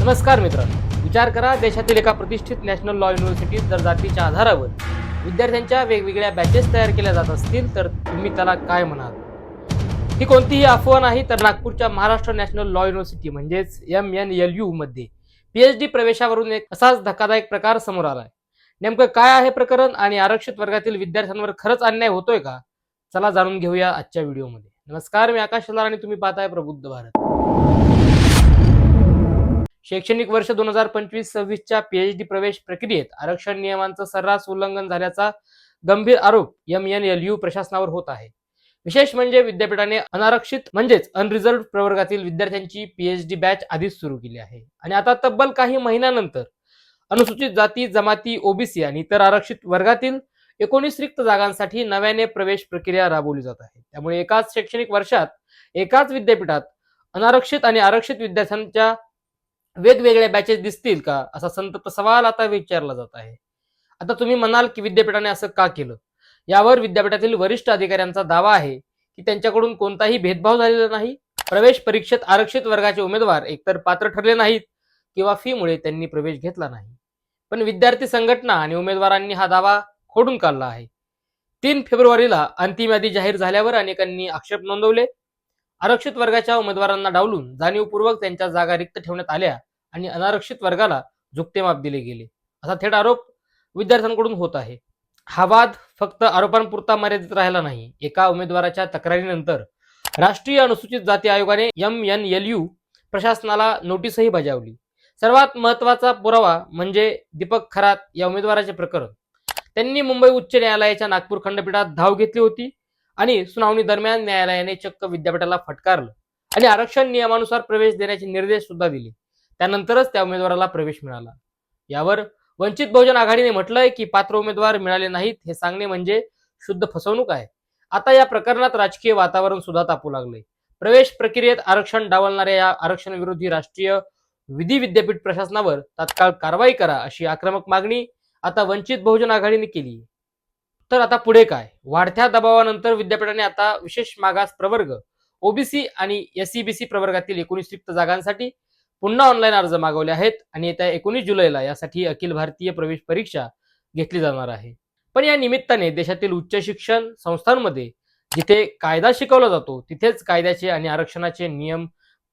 नमस्कार मित्रांनो, विचार करा, देशातील एका प्रतिष्ठित नॅशनल लॉ युनिव्हर्सिटीत जर जातीच्या आधारावर विद्यार्थ्यांच्या वेगवेगळ्या बॅचेस तयार केल्या जात असतील तर तुम्ही त्याला काय म्हणाल? ही कोणतीही अफवा नाही, तर नागपूरच्या महाराष्ट्र नॅशनल लॉ युनिव्हर्सिटी म्हणजेच MNLU मध्ये PhD प्रवेशावरून एक असाच धक्कादायक प्रकार समोर आलाय. नेमकं काय आहे प्रकरण आणि आरक्षित वर्गातील विद्यार्थ्यांवर खरंच अन्याय होतोय का? चला जाणून घेऊया आजच्या व्हिडिओमध्ये. नमस्कार, मी आकाश शेलार आणि तुम्ही पाहताय प्रबुद्ध भारत. शैक्षणिक वर्ष 2025-26च्या PhD प्रवेश प्रक्रियेत आरक्षण नियमांचं सर्रास उल्लंघन झाल्याचा गंभीर आरोप MNLU प्रशासनावर होत आहे. विशेष म्हणजे विद्यापीठाने अनारक्षित म्हणजेच अनरिझर्व्ड प्रवर्गातील विद्यार्थ्यांची PhD बॅच आधीच सुरू केली आहे आणि आता तब्बल काही महिन्यानंतर अनुसूचित जाती, जमाती, ओबीसी आणि इतर आरक्षित वर्गातील 19 रिक्त जागांसाठी नव्याने प्रवेश प्रक्रिया राबवली जात आहे. त्यामुळे एकाच शैक्षणिक वर्षात एकाच विद्यापीठात अनारक्षित आणि आरक्षित विद्यार्थ्यांच्या वेगवेगळ्या बॅचेस दिसतील का, असा संतप्त सवाल आता विचारला जात आहे. आता तुम्ही म्हणाल की विद्यापीठाने असं का केलं? यावर विद्यापीठातील वरिष्ठ अधिकाऱ्यांचा दावा आहे की त्यांच्याकडून कोणताही भेदभाव झालेला नाही. प्रवेश परीक्षेत आरक्षित वर्गाचे उमेदवार एकतर पात्र ठरले नाहीत किंवा फीमुळे त्यांनी प्रवेश घेतला नाही. पण विद्यार्थी संघटना आणि उमेदवारांनी हा दावा खोडून काढला आहे. 3 फेब्रुवारीला अंतिम यादी जाहीर झाल्यावर अनेकांनी आक्षेप नोंदवले. आरक्षित वर्गाच्या उमेदवारांना डावलून जाणीवपूर्वक त्यांच्या जागा रिक्त ठेवण्यात आल्या आणि अनारक्षित वर्गाला झुकते माप दिले गेले, असा थेट आरोप विद्यार्थ्यांकडून होत आहे. हा वाद फक्त आरोपांपुरता मर्यादित राहिला नाही. एका उमेदवाराच्या तक्रारीनंतर राष्ट्रीय अनुसूचित जाती आयोगाने MNLU प्रशासनाला नोटीसही बजावली. सर्वात महत्वाचा पुरावा म्हणजे दीपक खरात या उमेदवाराचे प्रकरण. त्यांनी मुंबई उच्च न्यायालयाच्या नागपूर खंडपीठात धाव घेतली होती आणि सुनावणी दरम्यान न्यायालयाने चक्क विद्यापीठाला फटकारलं आणि आरक्षण नियमानुसार प्रवेश देण्याचे निर्देश सुद्धा दिले. त्यानंतरच त्या उमेदवाराला प्रवेश मिळाला. यावर वंचित बहुजन आघाडीने म्हटलंय की पात्र उमेदवार मिळाले नाहीत हे सांगणे म्हणजे शुद्ध फसवणूक आहे. आता या प्रकरणात राजकीय वातावरण सुद्धा तापू लागले. प्रवेश प्रक्रियेत आरक्षण डावलणाऱ्या या आरक्षण विरोधी राष्ट्रीय विधी विद्यापीठ प्रशासनावर तात्काळ कारवाई करा, अशी आक्रमक मागणी आता वंचित बहुजन आघाडीने केली. तर आता पुढे काय? वाढत्या दबावानंतर विद्यापीठाने आता विशेष मागास प्रवर्ग, ओबीसी आणि SEBC प्रवर्गातील 19 रिक्त जागांसाठी पुन्हा ऑनलाईन अर्ज मागवले आहेत आणि येत्या 19 जुलैला यासाठी अखिल भारतीय प्रवेश परीक्षा घेतली जाणार आहे. पण या निमित्ताने देशातील उच्च शिक्षण संस्थांमध्ये जिथे कायदा शिकवला जातो तिथेच कायद्याचे आणि आरक्षणाचे नियम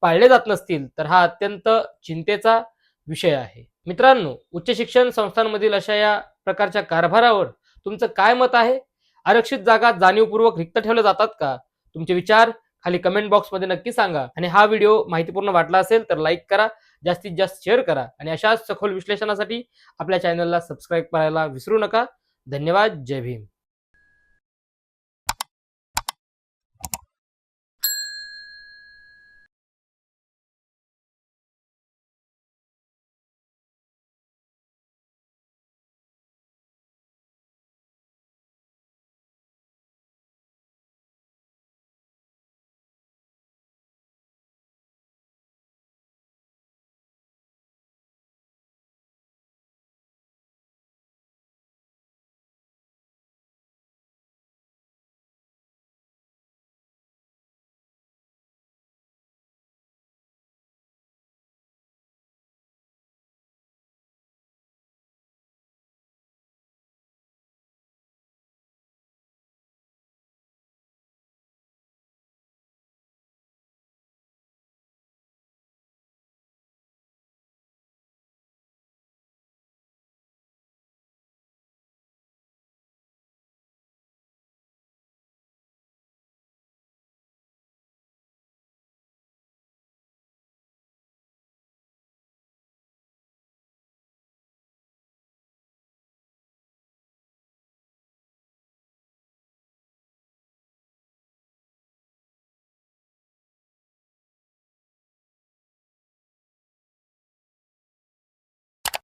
पाळले जात नसतील तर हा अत्यंत चिंतेचा विषय आहे. मित्रांनो, उच्च शिक्षण संस्थांमधील अशा या प्रकारच्या कारभारावर तुमचं काय मत आहे? आरक्षित जागा जाणीवपूर्वक रिक्त ठेवल्या जातात का? तुमचे विचार खाली कमेंट बॉक्समध्ये नक्की सांगा आणि हा व्हिडिओ माहितीपूर्ण वाटला असेल तर लाईक करा, जास्तीत जास्त शेअर करा आणि अशाच सखोल विश्लेषणासाठी आपल्या चॅनलला सबस्क्राईब करायला विसरू नका. धन्यवाद. जय भीम.